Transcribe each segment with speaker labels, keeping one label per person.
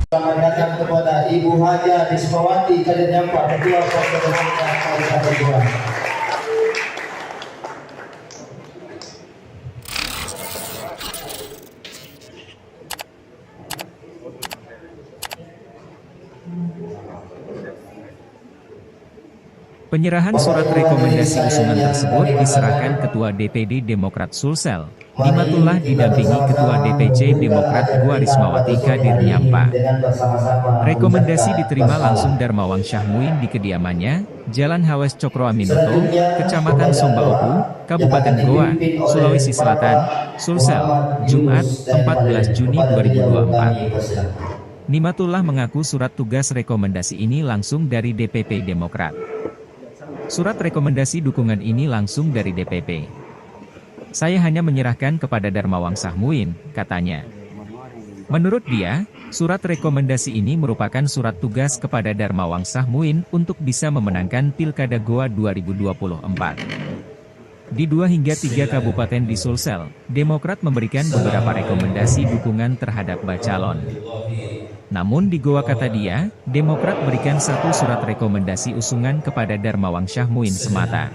Speaker 1: Selamat datang kepada Ibu Haja Rismawati Kadirnyampa, Ketua Konfederasi Kabupaten Goa.
Speaker 2: Penyerahan surat rekomendasi usungan tersebut diserahkan Ketua DPD Demokrat Sulsel, Nimatullah didampingi Ketua DPC Demokrat Goa Rismawati Kadirnyampa. Rekomendasi diterima langsung Darmawang Syahmuin di kediamannya, Jalan Hawes Cokro Aminoto, Kecamatan Sombaopu, Kabupaten Goa, Sulawesi Selatan, Sulsel, Jumat, 14 Juni 2024. Nimatullah mengaku surat tugas rekomendasi ini langsung dari DPP Demokrat. Surat rekomendasi dukungan ini langsung dari DPP. Saya hanya menyerahkan kepada Darmawang Syahmuin, katanya. Menurut dia, surat rekomendasi ini merupakan surat tugas kepada Darmawang Syahmuin untuk bisa memenangkan Pilkada Goa 2024. Di 2 hingga 3 kabupaten di Sulsel, Demokrat memberikan beberapa rekomendasi dukungan terhadap bacalon. Namun di Goa, kata dia, Demokrat berikan 1 surat rekomendasi usungan kepada Darmawang Syahmuin semata.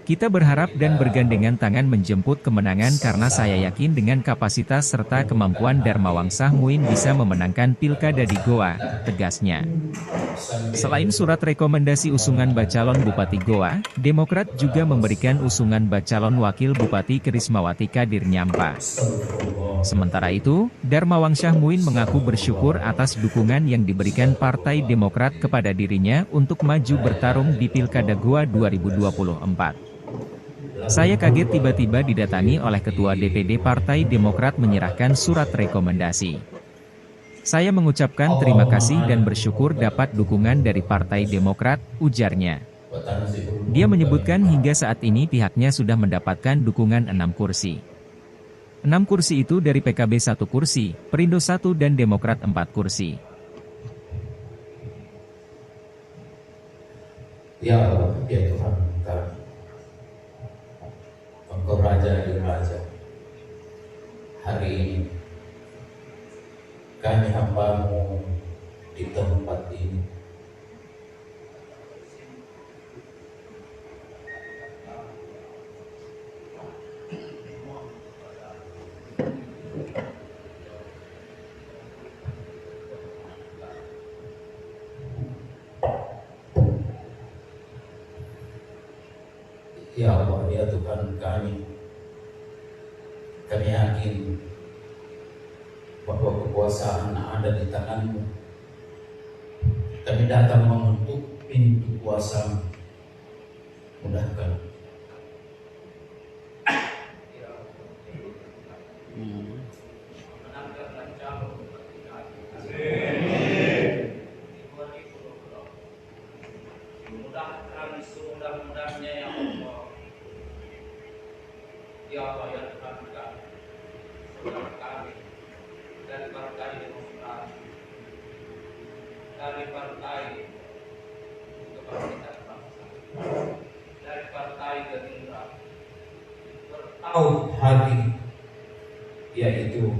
Speaker 2: Kita berharap dan bergandengan tangan menjemput kemenangan karena saya yakin dengan kapasitas serta kemampuan Darmawang Syahmuin bisa memenangkan Pilkada di Goa, tegasnya. Selain surat rekomendasi usungan bacalon Bupati Goa, Demokrat juga memberikan usungan bacalon Wakil Bupati Rismawati Kadirnyampa. Sementara itu, Darmawang Syahmuin mengaku bersyukur atas dukungan yang diberikan Partai Demokrat kepada dirinya untuk maju bertarung di Pilkada Goa 2024. Saya kaget tiba-tiba didatangi oleh Ketua DPD Partai Demokrat menyerahkan surat rekomendasi. Saya mengucapkan terima kasih dan bersyukur dapat dukungan dari Partai Demokrat, ujarnya. Dia menyebutkan hingga saat ini pihaknya sudah mendapatkan dukungan 6 kursi. 6 kursi itu dari PKB 1 kursi, Perindo 1 dan Demokrat 4 kursi.
Speaker 3: Ya Allah, ya Tuhan kami, Engkau Raja di Raja. Hari ini kami hamba-Mu di tempat ini. Ya Allah, ya Tuhan kami yakin bahwa kekuasaan ada di tangan-Mu. Kami datang mengetuk pintu kuasa-Mu. Mudahkan.
Speaker 4: Mudahkan semudah-mudahnya ya Allah. Ya Allah ya Tuhan kami, saudara kami dari Partai Demokrat, dari Partai Kebangkitan Bangsa, dari Partai Gerindra,
Speaker 3: Tahu hati, yaitu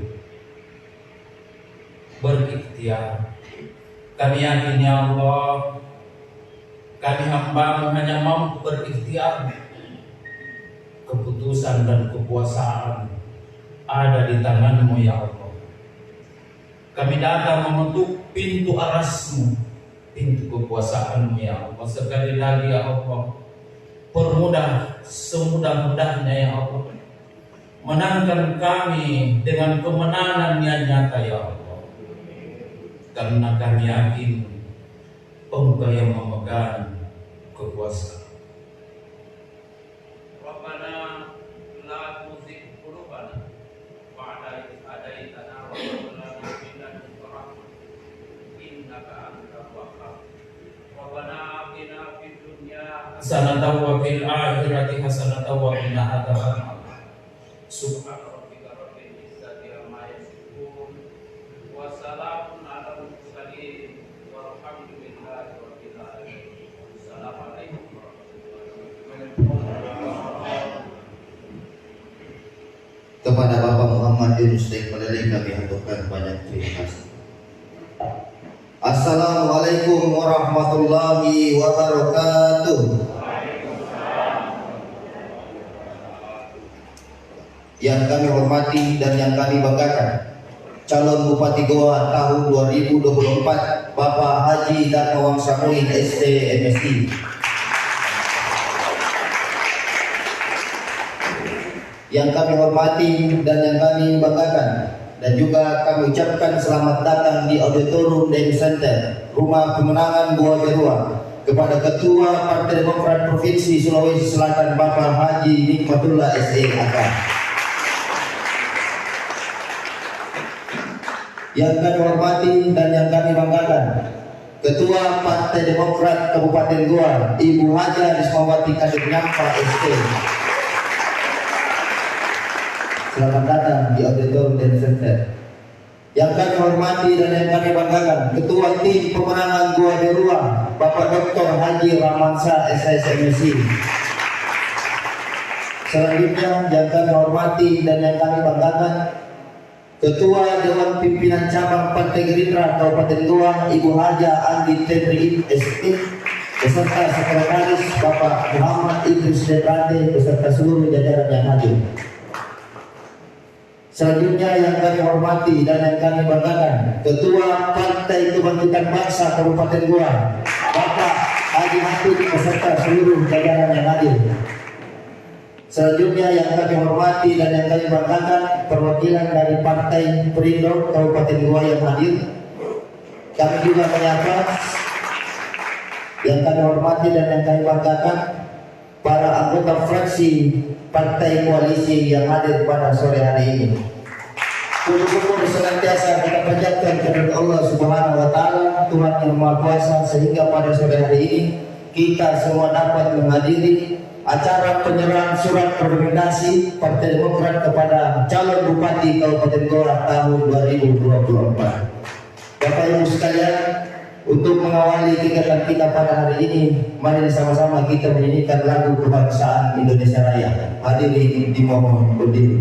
Speaker 3: berikhtiar. Kami yakin ya Allah, kami hamba-Mu hanya mampu berikhtiar. Keputusan dan kekuasaan ada di tangan-Mu ya Allah. Kami datang mengetuk pintu aras-Mu, pintu kekuasaan-Mu ya Allah. Sekali lagi ya Allah, permudah semudah-mudahnya ya Allah. Menangkan kami dengan kemenangan yang nyata ya Allah. Karena kami yakin Engkau yang memegang kekuasaan.
Speaker 4: Rabbana la tuzigh qulubana ba'da idh hadaitana wa hab lana min ladunka rahmah innaka antal wahhab. Rabbana atina fid dunya
Speaker 3: Hasanatan wa fil akhirati hasanatan wa qina adzabannar.
Speaker 4: subhana rabbika rabbil izzati amma yasifun wa salamun alal mursalin walhamdulillahi rabbil alamin. Assalamualaikum warahmatullahi wabarakatuh.
Speaker 1: Kepada Bapak Muhammad Yunus Dek Pelele kami haturkan banyak terima kasih. Assalamualaikum warahmatullahi wabarakatuh. Yang kami hormati dan yang kami banggakan, calon Bupati Goa tahun 2024 Bapak Haji Darmawan Samuin ST MSI. Yang kami hormati dan yang kami banggakan, dan juga kami ucapkan selamat datang di Auditorium Demi Center, Rumah Kemenangan Goa Berua, kepada Ketua Partai Demokrat Provinsi Sulawesi Selatan Bapak Haji Nikmatullah SE-AK. Yang kami hormati dan yang kami banggakan, Ketua Partai Demokrat Kabupaten Goa Ibu Haja Rismawati Kadir Nyampa ST. Selamat datang di Auditorium Demi Center. Yang kami hormati dan yang kami banggakan, Ketua Tim Pemenangan Goa Berua Bapak Dr. Haji Ramansa SSMSI. Selanjutnya yang kami hormati dan yang kami banggakan, Ketua Dewan Pimpinan Cabang Partai Gerindra Kabupaten Goa Ibu Haja Andi Tedri ST beserta Sekretaris Bapak Muhammad Idris Debrate beserta seluruh jajaran yang hadir. Selanjutnya yang kami hormati dan yang kami banggakan, Ketua Partai Kebangkitan Bangsa Kabupaten Goa Bapak Haji Hafid beserta seluruh jajaran yang hadir. Selanjutnya yang kami hormati dan yang kami banggakan, perwakilan dari Partai Perindo Kabupaten Goa yang hadir. Kami juga menyapa yang kami hormati dan yang kami banggakan, para anggota fraksi partai koalisi yang hadir pada sore hari ini. Puji syukur senantiasa kita panjatkan kepada Allah Subhanahu wa taala, Tuhan yang Maha Kuasa, sehingga pada sore hari ini kita semua dapat menghadiri acara penyerahan surat rekomendasi Partai Demokrat kepada calon Bupati Kabupaten Goa tahun 2024. Bapak Ibu sekalian, untuk mengawali kegiatan kita pada hari ini, mari sama-sama kita menyanyikan lagu kebangsaan Indonesia Raya. Hadirin dimohon berdiri.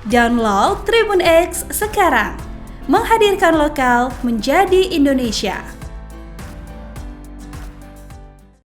Speaker 5: Download Tribun X sekarang, menghadirkan lokal menjadi Indonesia.